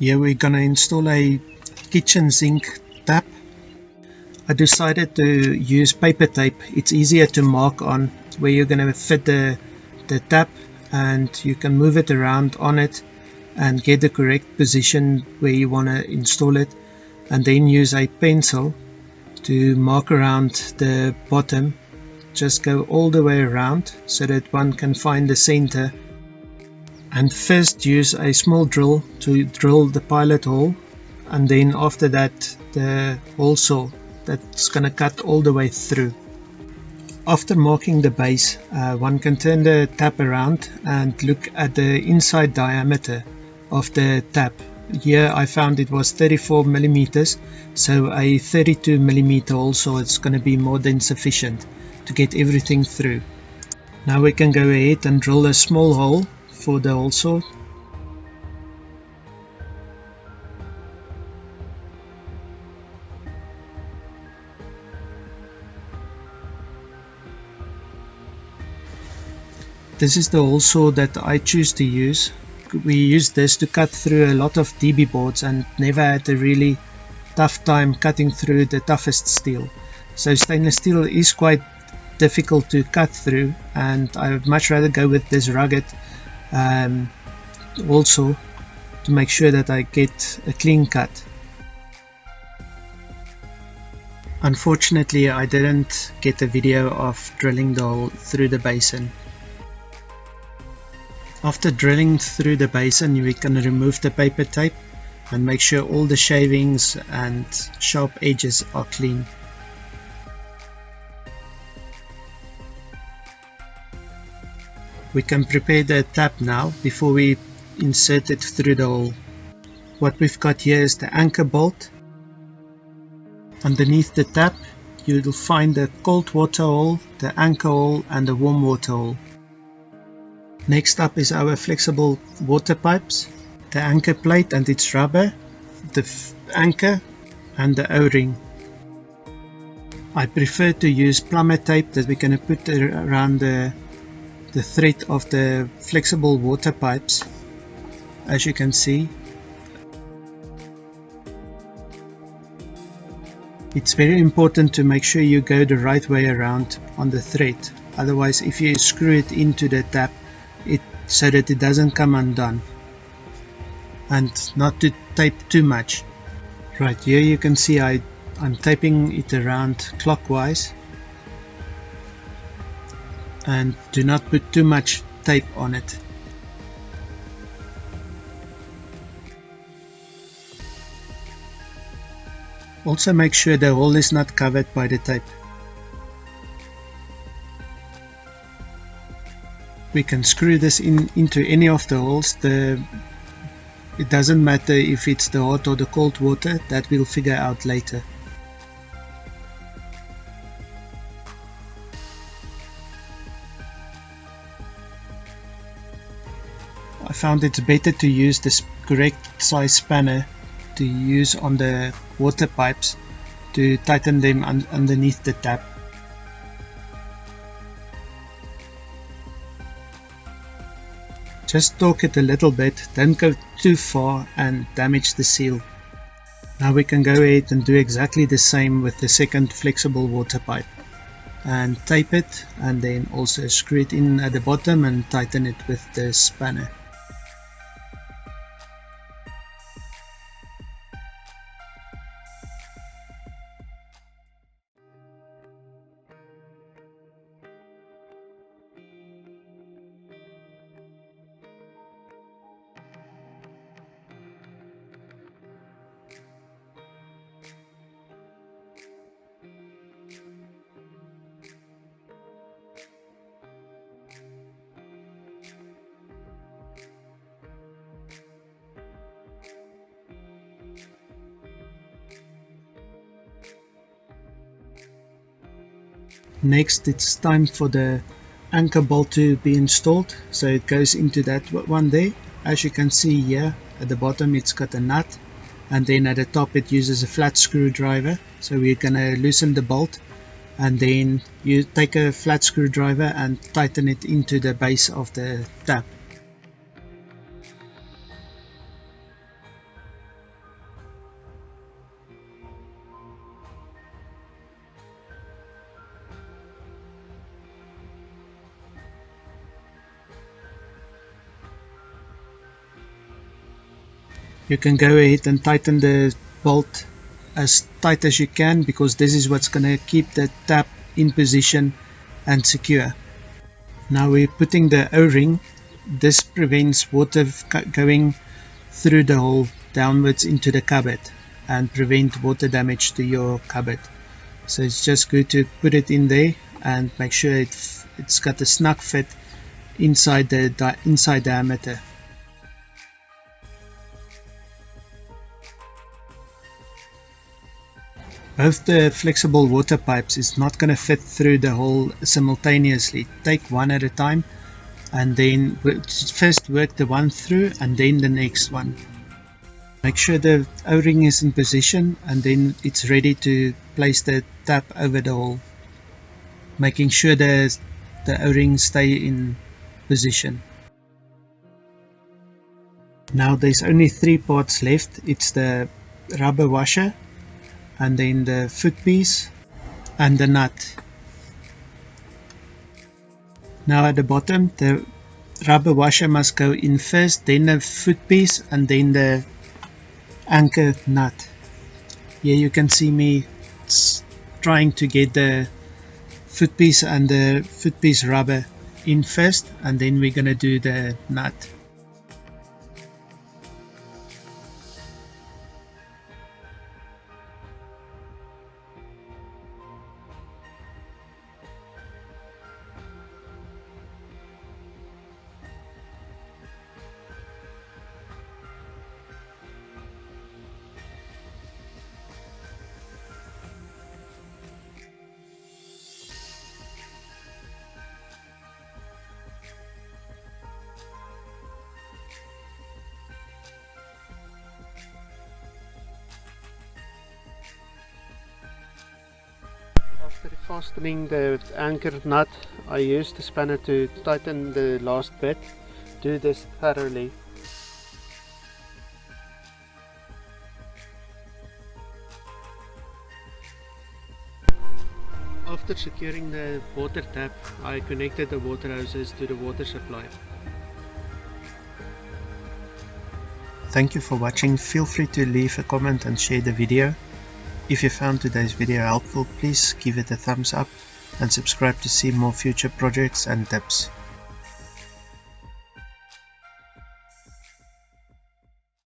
Here we're gonna install a kitchen sink tap. I decided to use paper tape. It's easier to mark on where you're gonna fit the tap, and you can move it around on it and get the correct position where you want to install it, and then use a pencil to mark around the bottom. Just go all the way around so that one can find the center, and first use a small drill to drill the pilot hole, and then after that the hole saw that's going to cut all the way through. After marking the base, one can turn the tap around and look at the inside diameter of the tap. Here I found it was 34 millimeters, so a 32 millimeter hole saw is going to be more than sufficient to get everything through. Now we can go ahead and drill a small hole for the hole saw. This is the hole saw that I choose to use. We use this to cut through a lot of DB boards and never had a really tough time cutting through the toughest steel. So stainless steel is quite difficult to cut through, and I would much rather go with this rugged hole saw to make sure that I get a clean cut. Unfortunately, I didn't get a video of drilling the hole through the basin. After drilling through the basin, we can remove the paper tape and make sure all the shavings and sharp edges are clean. We can prepare the tap now before we insert it through the hole. What we've got here is the anchor bolt. Underneath the tap, you'll find the cold water hole, the anchor hole and the warm water hole. Next up is our flexible water pipes, the anchor plate and its rubber, the anchor and the O-ring. I prefer to use plumber tape that we're going to put around the thread of the flexible water pipes, as you can see. It's very important to make sure you go the right way around on the thread, otherwise if you screw it into the tap, so that it doesn't come undone, and not to tape too much. Right here you can see I'm taping it around clockwise, and do not put too much tape on it. Also make sure the hole is not covered by the tape. We can screw this into any of the holes. It doesn't matter if it's the hot or the cold water, that we'll figure out later. I found it's better to use this correct size spanner to use on the water pipes to tighten them underneath the tap. Just torque it a little bit, don't go too far and damage the seal. Now we can go ahead and do exactly the same with the second flexible water pipe, and tape it, and then also screw it in at the bottom and tighten it with the spanner. Next, it's time for the anchor bolt to be installed, so it goes into that one there. As you can see here at the bottom, it's got a nut, and then at the top it uses a flat screwdriver. So we're gonna loosen the bolt, and then you take a flat screwdriver and tighten it into the base of the tap. You can go ahead and tighten the bolt as tight as you can, because this is what's going to keep the tap in position and secure. Now we're putting the O-ring. This prevents water going through the hole downwards into the cupboard and prevent water damage to your cupboard. So it's just good to put it in there and make sure it's got a snug fit inside the inside diameter. Both the flexible water pipes is not going to fit through the hole simultaneously. Take one at a time and then first work the one through and then the next one. Make sure the O-ring is in position and then it's ready to place the tap over the hole, making sure the O-ring stay in position. Now there's only 3 parts left. It's the rubber washer, and then the foot piece and the nut. Now at the bottom, the rubber washer must go in first, then the foot piece, and then the anchor nut. Here you can see me trying to get the foot piece and the foot piece rubber in first, and then we're gonna do the nut. After fastening the anchor nut, I used the spanner to tighten the last bit. Do this thoroughly. After securing the water tap, I connected the water hoses to the water supply. Thank you for watching. Feel free to leave a comment and share the video. If you found today's video helpful, please give it a thumbs up and subscribe to see more future projects and tips.